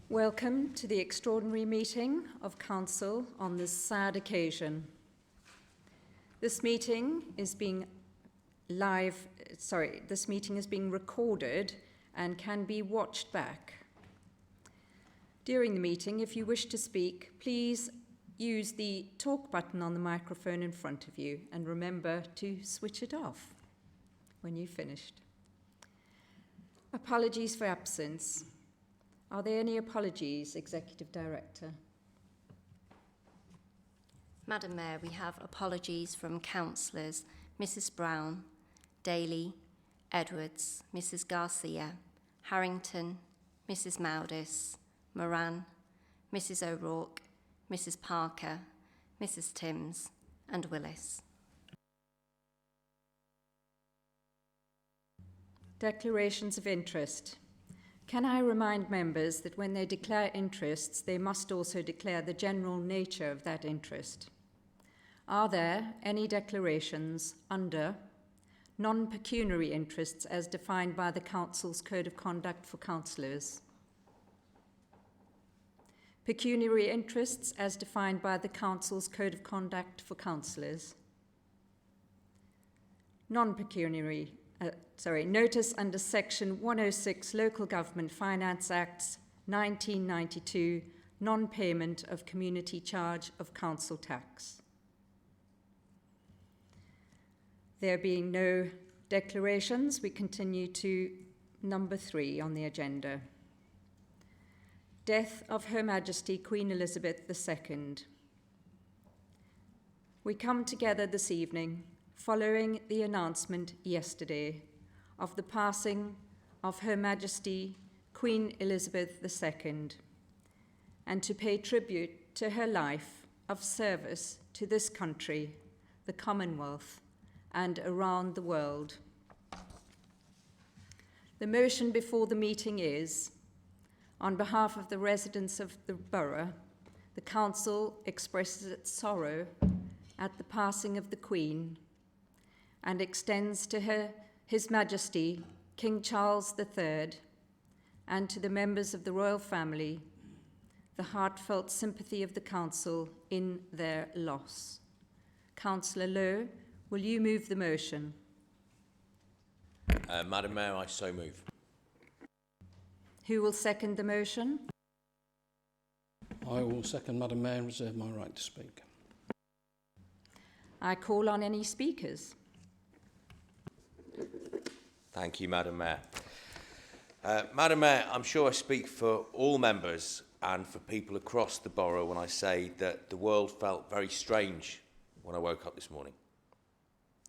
Welcome to the extraordinary meeting of Council on this sad occasion. This meeting is being recorded and can be watched back. During the meeting, if you wish to speak, please use the talk button on the microphone in front of you and remember to switch it off when you've finished. Apologies for absence. Are there any apologies, Executive Director? Madam Mayor, we have apologies from councillors Mrs Brown, Daly, Edwards, Mrs Garcia, Harrington, Mrs Moudis, Moran, Mrs O'Rourke, Mrs Parker, Mrs Timms and Willis. Declarations of interest. Can I remind members that when they declare interests, they must also declare the general nature of that interest? Are there any declarations under non-pecuniary interests as defined by the Council's Code of Conduct for Councillors? Pecuniary interests as defined by the Council's Code of Conduct for Councillors? Non-pecuniary notice under Section 106 Local Government Finance Acts 1992, non-payment of community charge of council tax. There being no declarations, we continue to number 3 on the agenda. Death of Her Majesty Queen Elizabeth II. We come together this evening following the announcement yesterday of the passing of Her Majesty Queen Elizabeth II, and to pay tribute to her life of service to this country, the Commonwealth, and around the world. The motion before the meeting is, on behalf of the residents of the borough, the Council expresses its sorrow at the passing of the Queen and extends to His Majesty King Charles III and to the members of the royal family the heartfelt sympathy of the Council in their loss. Councillor Lowe, will you move the motion? Madam Mayor, I so move. Who will second the motion? I will second, Madam Mayor, and reserve my right to speak. I call on any speakers. Thank you, Madam Mayor. Madam Mayor, I'm sure I speak for all members and for people across the borough when I say that the world felt very strange when I woke up this morning.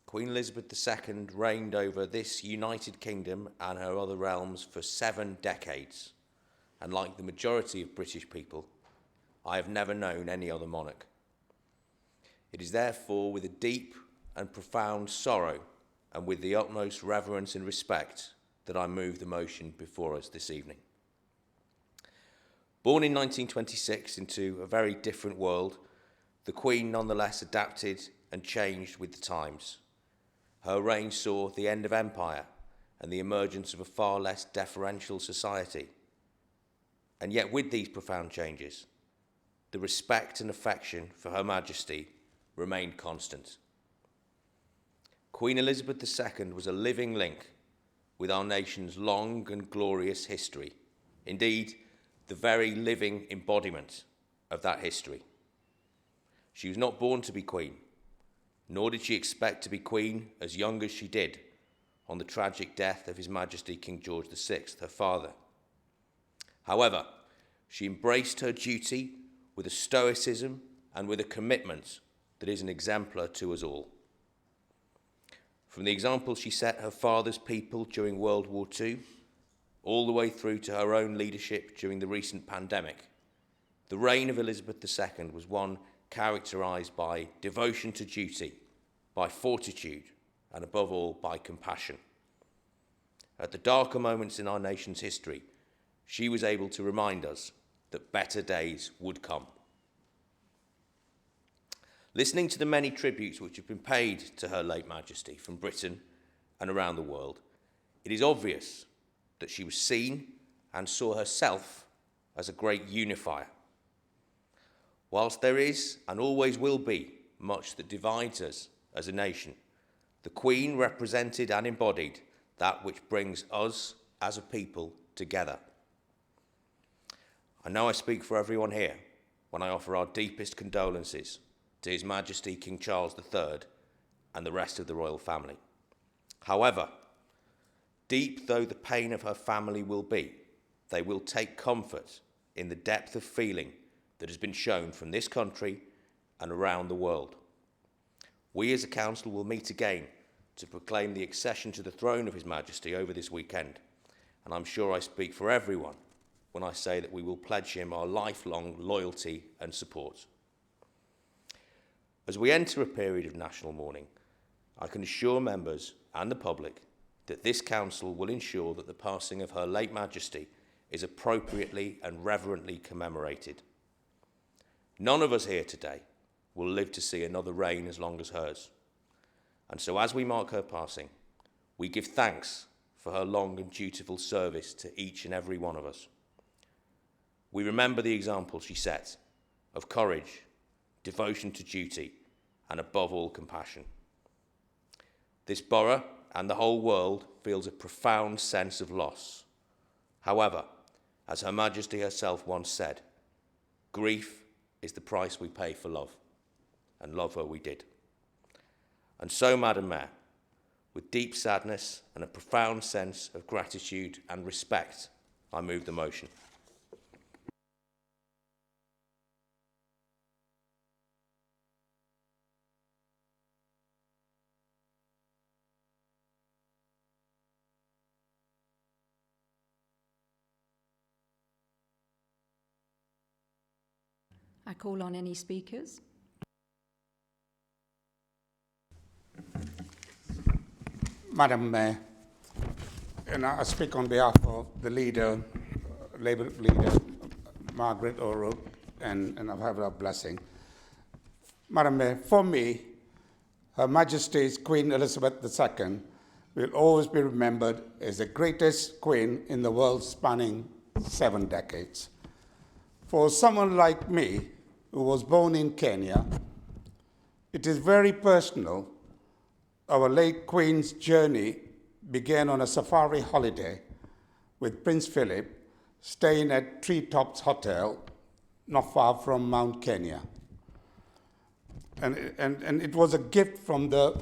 Queen Elizabeth II reigned over this United Kingdom and her other realms for 7 decades, and like the majority of British people, I have never known any other monarch. It is therefore with a deep and profound sorrow and with the utmost reverence and respect that I move the motion before us this evening. Born in 1926 into a very different world, the Queen nonetheless adapted and changed with the times. Her reign saw the end of empire and the emergence of a far less deferential society. And yet with these profound changes, the respect and affection for Her Majesty remained constant. Queen Elizabeth II was a living link with our nation's long and glorious history, indeed, the very living embodiment of that history. She was not born to be queen, nor did she expect to be queen as young as she did on the tragic death of His Majesty King George VI, her father. However, she embraced her duty with a stoicism and with a commitment that is an exemplar to us all. From the example she set her father's people during World War II, all the way through to her own leadership during the recent pandemic, the reign of Elizabeth II was one characterised by devotion to duty, by fortitude, and above all, by compassion. At the darker moments in our nation's history, she was able to remind us that better days would come. Listening to the many tributes which have been paid to Her late Majesty from Britain and around the world, it is obvious that she was seen and saw herself as a great unifier. Whilst there is and always will be much that divides us as a nation, the Queen represented and embodied that which brings us as a people together. I know I speak for everyone here when I offer our deepest condolences to His Majesty King Charles III and the rest of the royal family. However, deep though the pain of her family will be, they will take comfort in the depth of feeling that has been shown from this country and around the world. We as a council will meet again to proclaim the accession to the throne of His Majesty over this weekend, and I'm sure I speak for everyone when I say that we will pledge him our lifelong loyalty and support. As we enter a period of national mourning, I can assure members and the public that this council will ensure that the passing of Her late Majesty is appropriately and reverently commemorated. None of us here today will live to see another reign as long as hers. And so as we mark her passing, we give thanks for her long and dutiful service to each and every one of us. We remember the example she set of courage, devotion to duty, and above all, compassion. This borough and the whole world feels a profound sense of loss. However, as Her Majesty herself once said, grief is the price we pay for love, and love her we did. And so, Madam Mayor, with deep sadness and a profound sense of gratitude and respect, I move the motion. I call on any speakers. Madam Mayor, and I speak on behalf of the leader, Labour leader, Margaret O'Rourke, and I have her blessing. Madam Mayor, for me, Her Majesty's Queen Elizabeth II will always be remembered as the greatest queen in the world, spanning 7 decades. For someone like me, who was born in Kenya, it is very personal. Our late Queen's journey began on a safari holiday with Prince Philip, staying at Treetops Hotel, not far from Mount Kenya. And it was a gift from the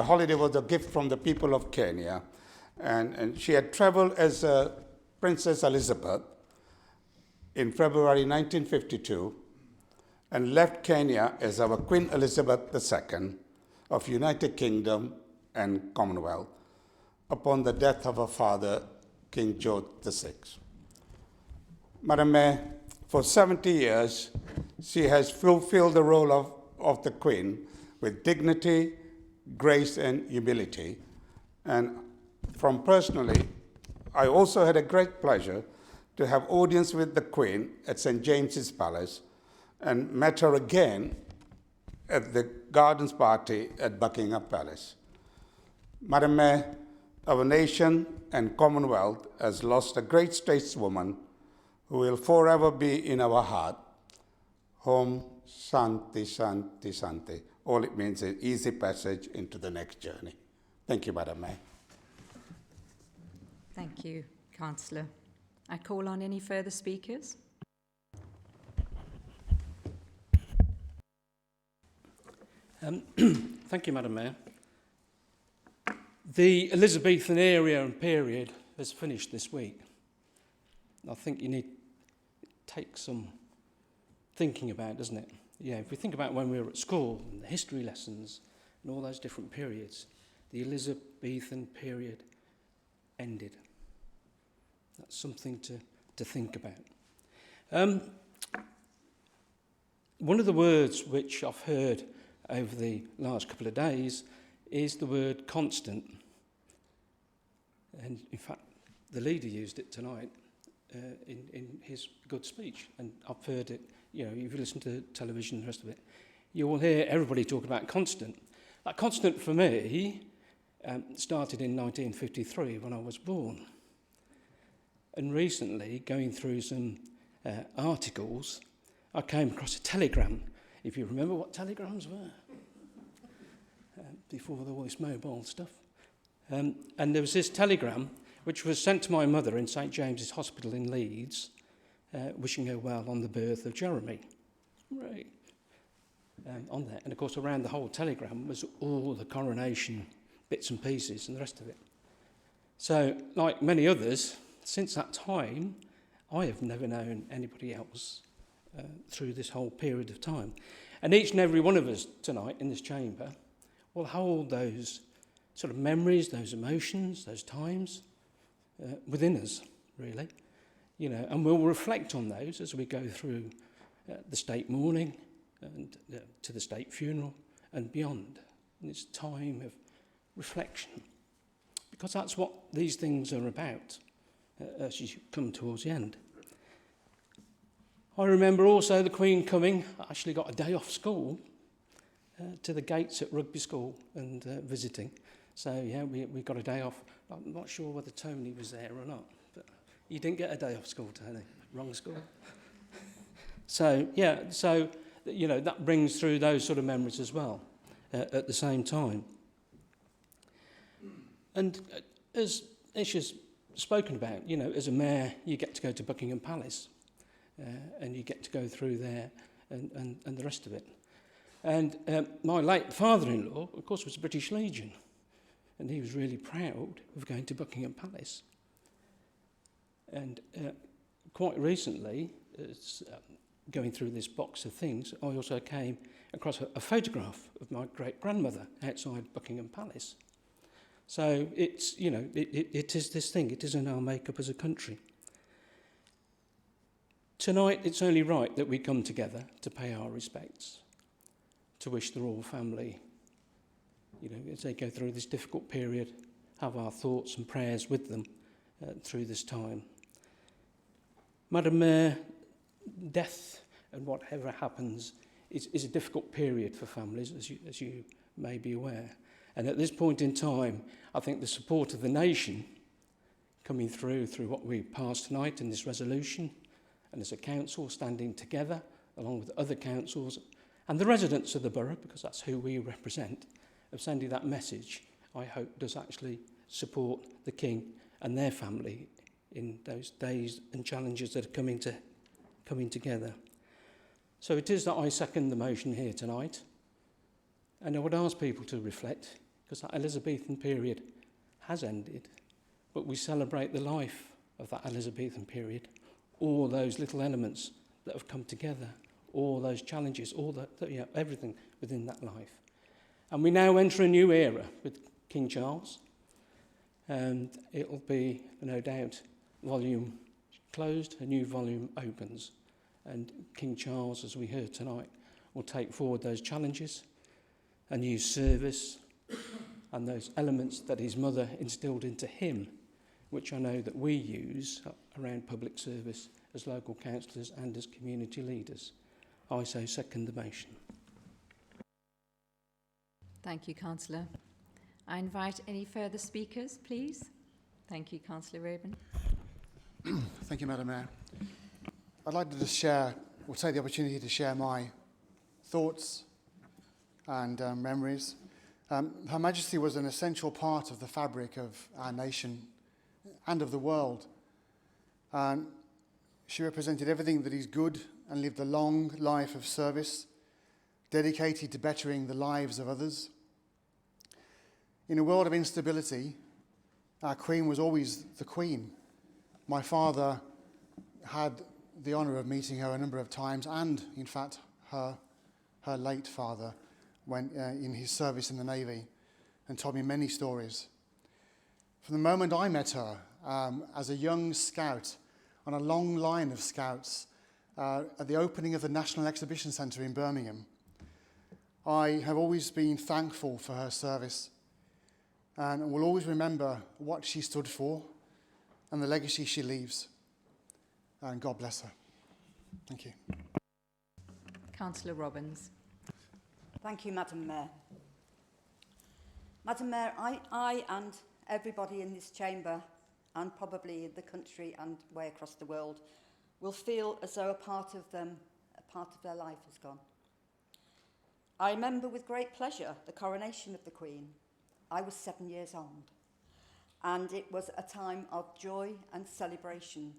holiday was a gift from the people of Kenya. And she had traveled as Princess Elizabeth in February 1952 and left Kenya as our Queen Elizabeth II of United Kingdom and Commonwealth upon the death of her father, King George VI. Madam Mayor, for 70 years, she has fulfilled the role of the Queen with dignity, grace, and humility. And from personally, I also had a great pleasure to have audience with the Queen at St. James's Palace and met her again at the Gardens Party at Buckingham Palace. Madam Mayor, our nation and Commonwealth has lost a great stateswoman who will forever be in our heart. Home Shanti, Shanti, Shanti. All it means is easy passage into the next journey. Thank you, Madam Mayor. Thank you, Councillor. I call on any further speakers. Thank you, Madam Mayor. The Elizabethan era and period has finished this week. I think you need to take some thinking about, doesn't it? Yeah, if we think about when we were at school and the history lessons and all those different periods, the Elizabethan period ended. That's something to think about. One of the words which I've heard over the last couple of days is the word constant. And in fact, the leader used it tonight in his good speech. And I've heard it, you know, if you listen to television and the rest of it, you will hear everybody talk about constant. That constant for me started in 1953 when I was born. And recently, going through some articles, I came across a telegram, if you remember what telegrams were, before all this mobile stuff. And there was this telegram which was sent to my mother in St James's Hospital in Leeds, wishing her well on the birth of Jeremy. Right. On there. And of course around the whole telegram was all the coronation bits and pieces and the rest of it. So, like many others, since that time, I have never known anybody else through this whole period of time. And each and every one of us tonight in this chamber will hold those sort of memories, those emotions, those times within us, really. You know, and we'll reflect on those as we go through the state mourning and to the state funeral and beyond. And it's time of reflection, because that's what these things are about as you come towards the end. I remember also the Queen coming. I actually got a day off school to the gates at Rugby School and visiting. So yeah, we got a day off. I'm not sure whether Tony was there or not, but you didn't get a day off school, Tony. Wrong school. So yeah, so you know, that brings through those sort of memories as well at the same time. And as Isha's spoken about, you know, as a mayor, you get to go to Buckingham Palace and you get to go through there and the rest of it. And my late father-in-law, of course, was a British Legion, and he was really proud of going to Buckingham Palace. And quite recently, going through this box of things, I also came across a photograph of my great-grandmother outside Buckingham Palace. So it's, you know, it is this thing, it is in our makeup as a country. Tonight, it's only right that we come together to pay our respects, to wish the royal family, you know, as they go through this difficult period, have our thoughts and prayers with them through this time. Madam Mayor, death and whatever happens is a difficult period for families, as you may be aware. And at this point in time, I think the support of the nation coming through what we passed tonight in this resolution, and as a council standing together along with other councils and the residents of the borough, because that's who we represent, of sending that message, I hope does actually support the King and their family in those days and challenges that are coming together. So it is that I second the motion here tonight, and I would ask people to reflect, because that Elizabethan period has ended, but we celebrate the life of that Elizabethan period, all those little elements that have come together, all those challenges, all that you know, everything within that life. And we now enter a new era with King Charles, and it'll be, no doubt, volume closed, a new volume opens, and King Charles, as we heard tonight, will take forward those challenges, a new service, and those elements that his mother instilled into him, which I know that we use around public service as local councillors and as community leaders. I so second the motion. Thank you, Councillor. I invite any further speakers, please. Thank you, Councillor Rabin. Thank you, Madam Mayor. I'd like to just take the opportunity to share my thoughts and memories. Her Majesty was an essential part of the fabric of our nation and of the world. She represented everything that is good and lived a long life of service, dedicated to bettering the lives of others. In a world of instability, our Queen was always the Queen. My father had the honour of meeting her a number of times, and in fact her late father when in his service in the Navy, and told me many stories. From the moment I met her as a young scout on a long line of scouts at the opening of the National Exhibition Centre in Birmingham, I have always been thankful for her service and will always remember what she stood for and the legacy she leaves. And God bless her. Thank you. Councillor Robbins. Thank you, Madam Mayor. Madam Mayor, I and everybody in this chamber, and probably the country and way across the world, will feel as though a part of their life has gone. I remember with great pleasure the coronation of the Queen. I was 7 years old, and it was a time of joy and celebration.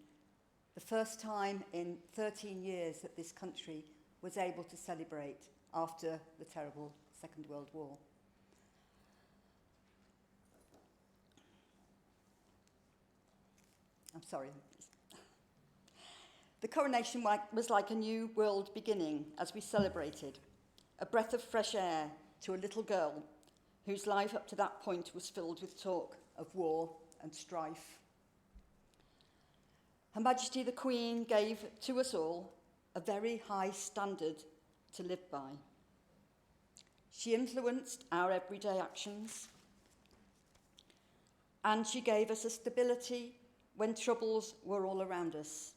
The first time in 13 years that this country was able to celebrate after the terrible Second World War. I'm sorry. The coronation was like a new world beginning as we celebrated, a breath of fresh air to a little girl whose life up to that point was filled with talk of war and strife. Her Majesty the Queen gave to us all a very high standard to live by. She influenced our everyday actions, and she gave us a stability when troubles were all around us.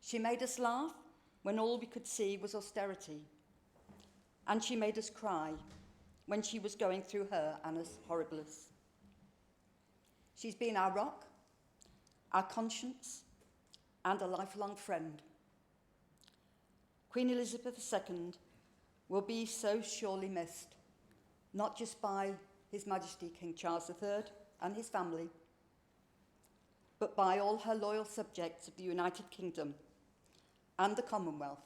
She made us laugh when all we could see was austerity, and she made us cry when she was going through her annus horribilis. She's been our rock, our conscience, and a lifelong friend. Queen Elizabeth II will be so surely missed, not just by His Majesty King Charles III and his family, but by all her loyal subjects of the United Kingdom and the Commonwealth,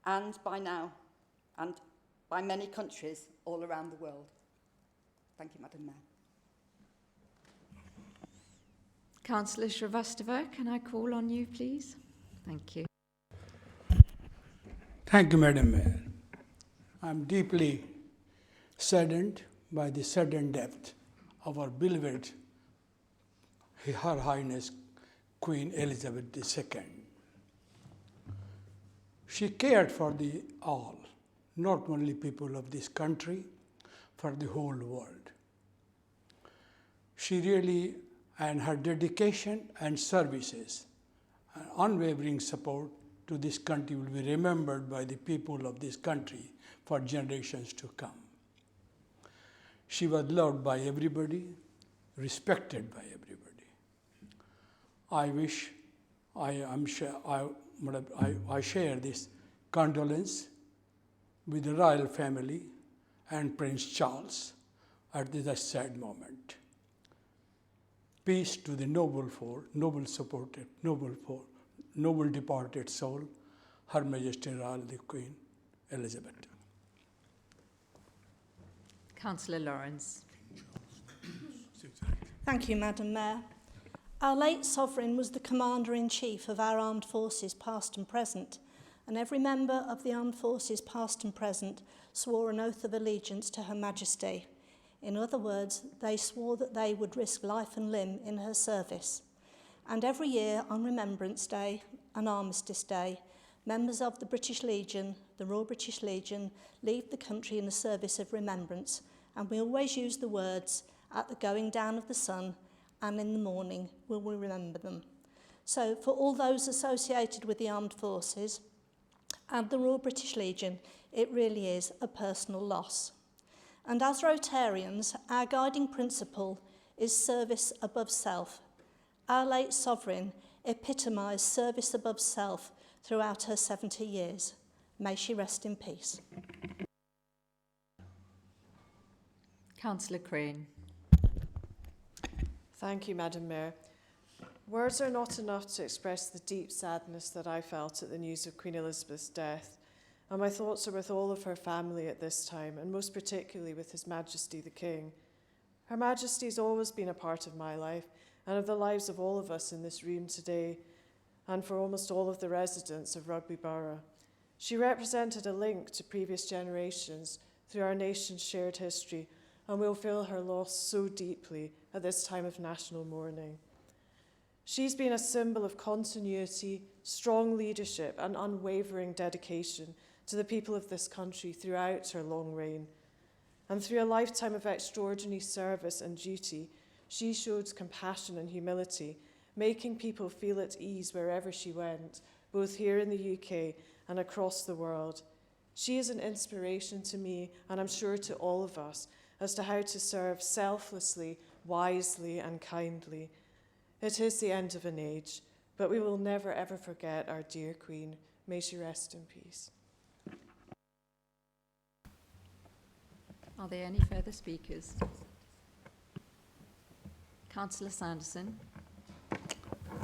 and by many countries all around the world. Thank you, Madam Mayor. Councillor Shrivastava, can I call on you, please? Thank you. Thank you, Madam Mayor. I'm deeply saddened by the sudden death of our beloved Her Highness Queen Elizabeth II. She cared for the all, not only people of this country, for the whole world. She really, and her dedication and services, and unwavering support to this country will be remembered by the people of this country for generations to come. She was loved by everybody, respected by everybody. I share this condolence with the royal family and Prince Charles at this sad moment. Peace to the noble departed soul, Her Majesty Royal the Queen Elizabeth. Councillor Lawrence. Thank you, Madam Mayor. Our late Sovereign was the Commander-in-Chief of our armed forces, past and present, and every member of the armed forces, past and present, swore an oath of allegiance to Her Majesty. In other words, they swore that they would risk life and limb in her service. And every year on Remembrance Day and Armistice Day, members of the British Legion, the Royal British Legion, leave the country in the service of remembrance, and we always use the words, at the going down of the sun and in the morning will we remember them. So for all those associated with the armed forces and the Royal British Legion, it really is a personal loss. And as Rotarians, our guiding principle is service above self. Our late Sovereign epitomised service above self throughout her 70 years. May she rest in peace. Councillor Crane. Thank you, Madam Mayor. Words are not enough to express the deep sadness that I felt at the news of Queen Elizabeth's death, and my thoughts are with all of her family at this time, and most particularly with His Majesty the King. Her Majesty has always been a part of my life and of the lives of all of us in this room today, and for almost all of the residents of Rugby Borough. She represented a link to previous generations through our nation's shared history, and we'll feel her loss so deeply at this time of national mourning. She's been a symbol of continuity, strong leadership, and unwavering dedication to the people of this country throughout her long reign. And through a lifetime of extraordinary service and duty, she showed compassion and humility, making people feel at ease wherever she went, both here in the UK and across the world. She is an inspiration to me, and I'm sure to all of us, as to how to serve selflessly, wisely, and kindly. It is the end of an age, But we will never ever forget our dear Queen. May she rest in peace. Are there any further speakers? Councillor Sanderson.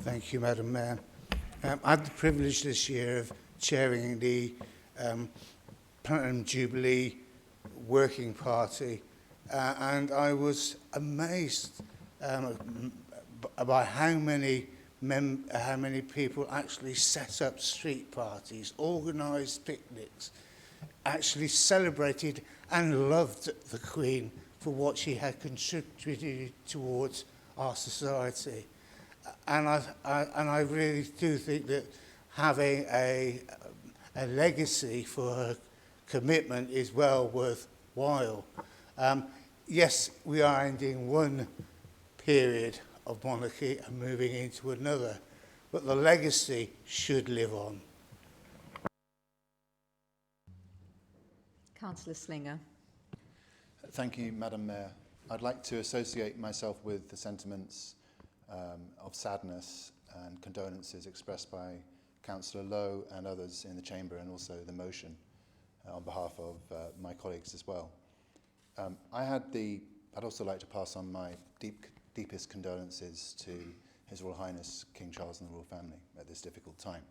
Thank you, Madam Mayor. I had the privilege this year of chairing the Platinum Jubilee Working Party, and I was amazed by how many people actually set up street parties, organised picnics, actually celebrated and loved the Queen for what she had contributed towards our society. And I really do think that having a legacy for her commitment is well worthwhile. Yes, we are ending one period of monarchy and moving into another, but the legacy should live on. Councillor Slinger. Thank you, Madam Mayor. I'd like to associate myself with the sentiments of sadness and condolences expressed by Councillor Lowe and others in the Chamber, and also the motion on behalf of my colleagues as well. I'd also like to pass on my deepest condolences to His Royal Highness King Charles and the royal family at this difficult time.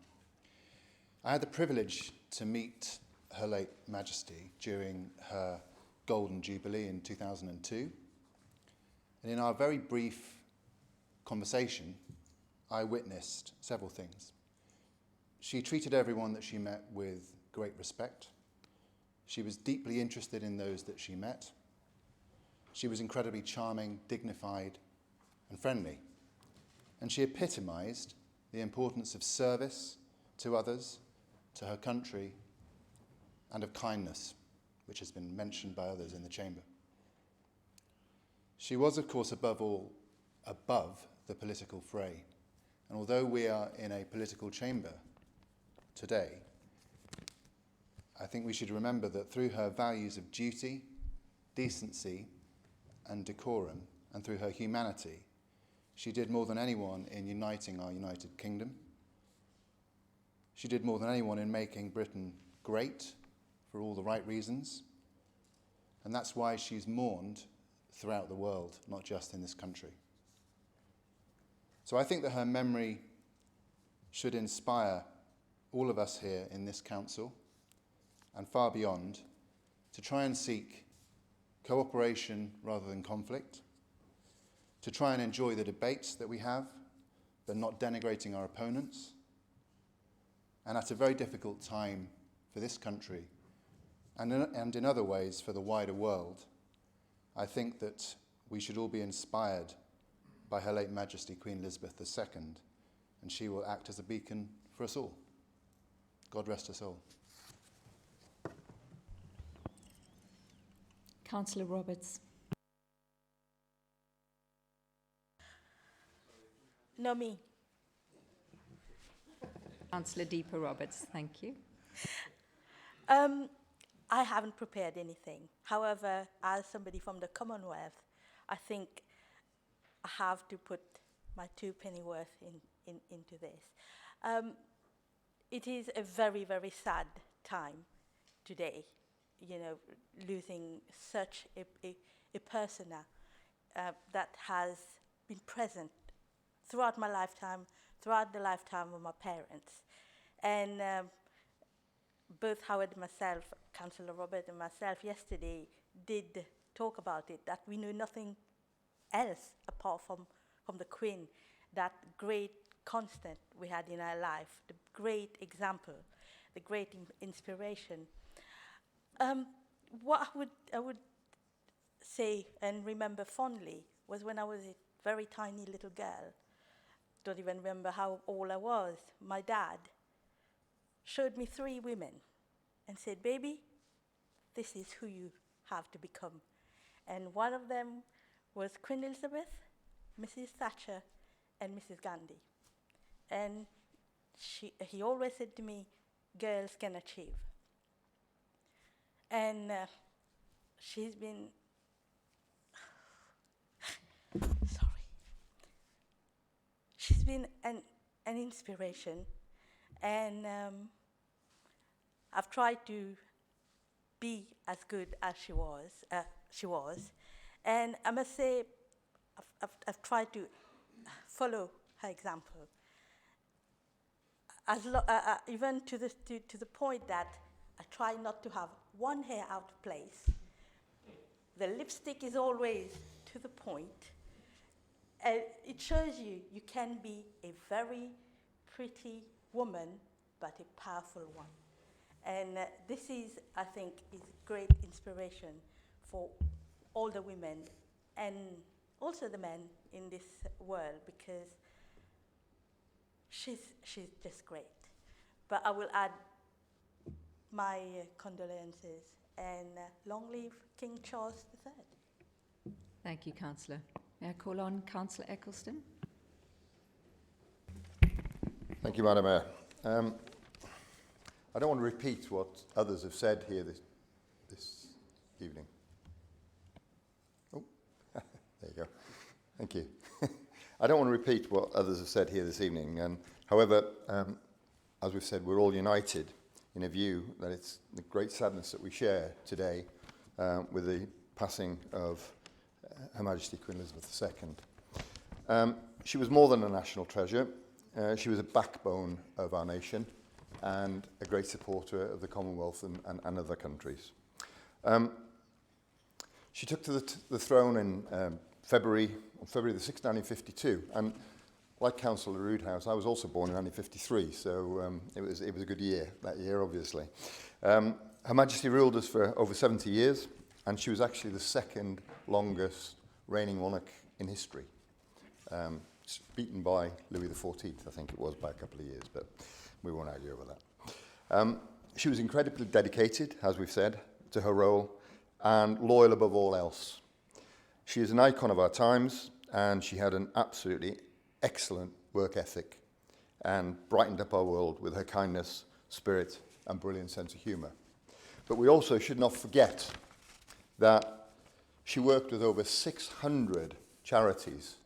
I had the privilege to meet Her late Majesty during her Golden Jubilee in 2002. And in our very brief conversation, I witnessed several things. She treated everyone that she met with great respect. She was deeply interested in those that she met. She was incredibly charming, dignified, and friendly. And she epitomized the importance of service to others, to her country, and of kindness, which has been mentioned by others in the chamber. She was, of course, above all, above the political fray. And although we are in a political chamber today, I think we should remember that through her values of duty, decency, and decorum, and through her humanity, she did more than anyone in uniting our United Kingdom. She did more than anyone in making Britain great for all the right reasons. And that's why she's mourned throughout the world, not just in this country. So I think that her memory should inspire all of us here in this council and far beyond to try and seek cooperation rather than conflict, to try and enjoy the debates that we have, but not denigrating our opponents. And at a very difficult time for this country, and in other ways for the wider world, I think that we should all be inspired by Her late Majesty Queen Elizabeth II, and she will act as a beacon for us all. God rest her soul. Councillor Roberts. No, me. Councillor Deepa Roberts, thank you. I haven't prepared anything. However, as somebody from the Commonwealth, I think I have to put my 2 penny worth into this. It is a very, very sad time today, you know, losing such a person that has been present throughout my lifetime, throughout the lifetime of my parents. And both Howard and myself, Councillor Robert and myself, yesterday did talk about it, that we knew nothing else apart from the Queen, that great constant we had in our life, the great example, the great inspiration. What I would say and remember fondly was when I was a very tiny little girl, don't even remember how old I was, my dad showed me 3 women and said, "Baby, this is who you have to become." And one of them was Queen Elizabeth, Mrs. Thatcher, and Mrs. Gandhi. And he always said to me, "Girls can achieve." And she's been, she's been an an inspiration, and I've tried to be as good as she was. And I must say, I've tried to follow her example, even to the point that I try not to have one hair out of place. The lipstick is always to the point. And it shows you can be a very pretty woman, but a powerful one. And this is, I think, is great inspiration for all the women and also the men in this world, because she's just great. But I will add my condolences, and long live King Charles III. Thank you, Councillor. May I call on Councillor Eccleston? Thank you, Madam Mayor. I don't want to repeat what others have said here this evening. Oh, there you go. Thank you. I don't want to repeat what others have said here this evening. However, as we've said, we're all united in a view that it's the great sadness that we share today with the passing of Her Majesty Queen Elizabeth II. She was more than a national treasure. She was a backbone of our nation and a great supporter of the Commonwealth and other countries. She took to the throne in February the 6th, 1952, and like Councillor Roodhouse, I was also born in 1953, so it was a good year, that year, obviously. Her Majesty ruled us for over 70 years, and she was actually the second longest reigning monarch in history, beaten by Louis XIV, I think it was, by a couple of years, but we won't argue over that. She was incredibly dedicated, as we've said, to her role, and loyal above all else. She is an icon of our times, and she had an absolutely excellent work ethic and brightened up our world with her kindness, spirit, and brilliant sense of humour. But we also should not forget that she worked with over 600 charities,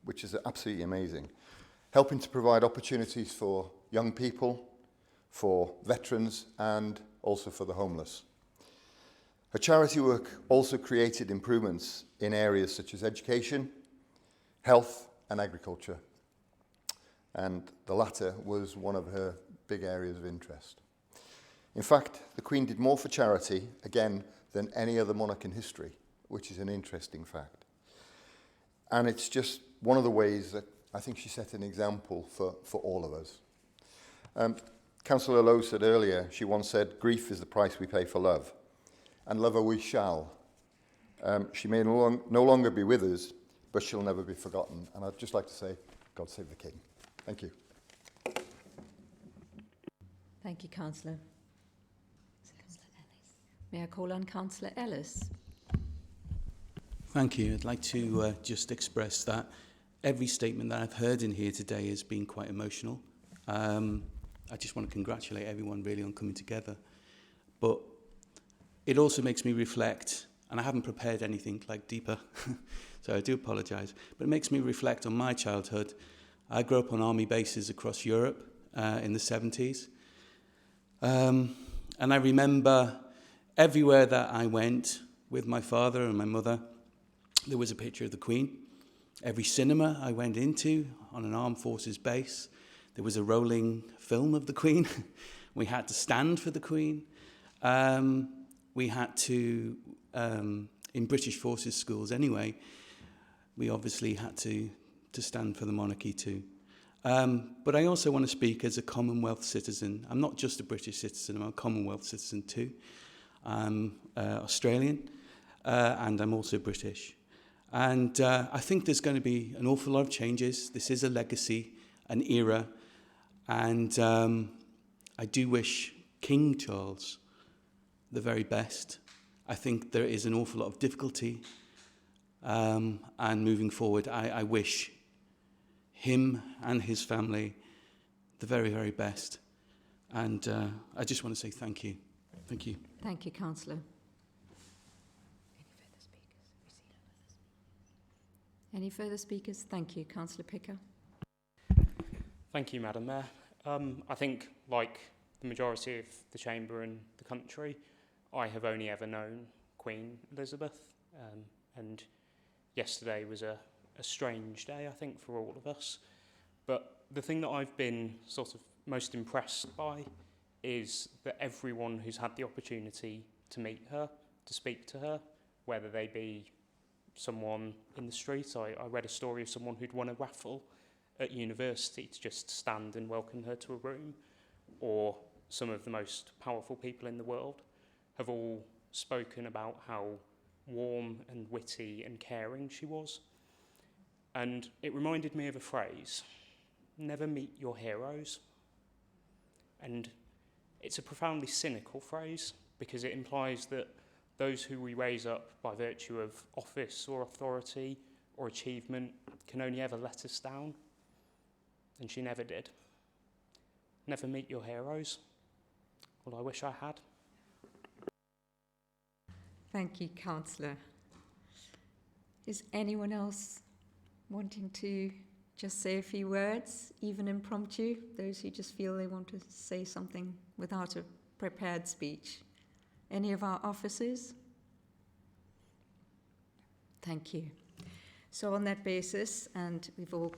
which is absolutely amazing, helping to provide opportunities for young people, for veterans, and also for the homeless. Her charity work also created improvements in areas such as education, health, and agriculture. And the latter was one of her big areas of interest. In fact, the Queen did more for charity, again, than any other monarch in history, which is an interesting fact. And it's just one of the ways that I think she set an example for all of us. Councillor Lowe said earlier, she once said, "Grief is the price we pay for love, and love her we shall." She may no longer be with us, but she'll never be forgotten. And I'd just like to say, God save the King. Thank you. Thank you, Councillor. May I call on Councillor Ellis? Thank you. I'd like to just express that every statement that I've heard in here today has been quite emotional. I just want to congratulate everyone really on coming together. But it also makes me reflect, and I haven't prepared anything like deeper, so I do apologise, but it makes me reflect on my childhood. I grew up on army bases across Europe in the 70s. And I remember everywhere that I went with my father and my mother, there was a picture of the Queen. Every cinema I went into on an armed forces base, there was a rolling film of the Queen. We had to stand for the Queen. We had to, in British Forces schools anyway, we obviously had to stand for the monarchy too. But I also want to speak as a Commonwealth citizen. I'm not just a British citizen, I'm a Commonwealth citizen too. I'm Australian, and I'm also British. And I think there's going to be an awful lot of changes. This is a legacy, an era, and I do wish King Charles the very best. I think there is an awful lot of difficulty, and moving forward, I wish him and his family the very, very best. And I just want to say thank you. Thank you. Thank you, Councillor. Any further speakers? Thank you, Councillor Picker. Thank you, Madam Mayor. I think, like the majority of the Chamber and the country, I have only ever known Queen Elizabeth, and yesterday was a strange day, I think, for all of us. But the thing that I've been sort of most impressed by is that everyone who's had the opportunity to meet her, to speak to her, whether they be someone in the street. I read a story of someone who'd won a raffle at university to just stand and welcome her to a room, or some of the most powerful people in the world have all spoken about how warm and witty and caring she was. And it reminded me of a phrase, never meet your heroes. And it's a profoundly cynical phrase because it implies that those who we raise up by virtue of office or authority or achievement can only ever let us down. And she never did. Never meet your heroes. Well, I wish I had. Thank you, Councillor. Is anyone else wanting to just say a few words, even impromptu? Those who just feel they want to say something without a prepared speech. Any of our officers? Thank you. So on that basis, and we've all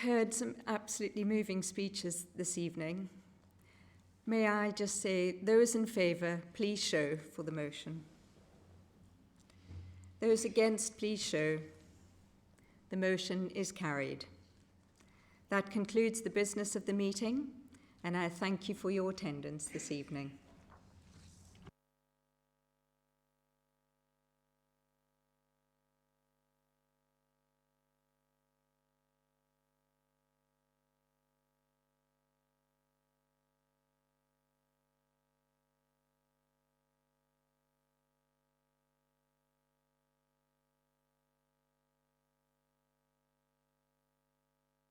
heard some absolutely moving speeches this evening, may I just say, those in favour, please show for the motion. Those against, please show. The motion is carried. That concludes the business of the meeting, and I thank you for your attendance this evening.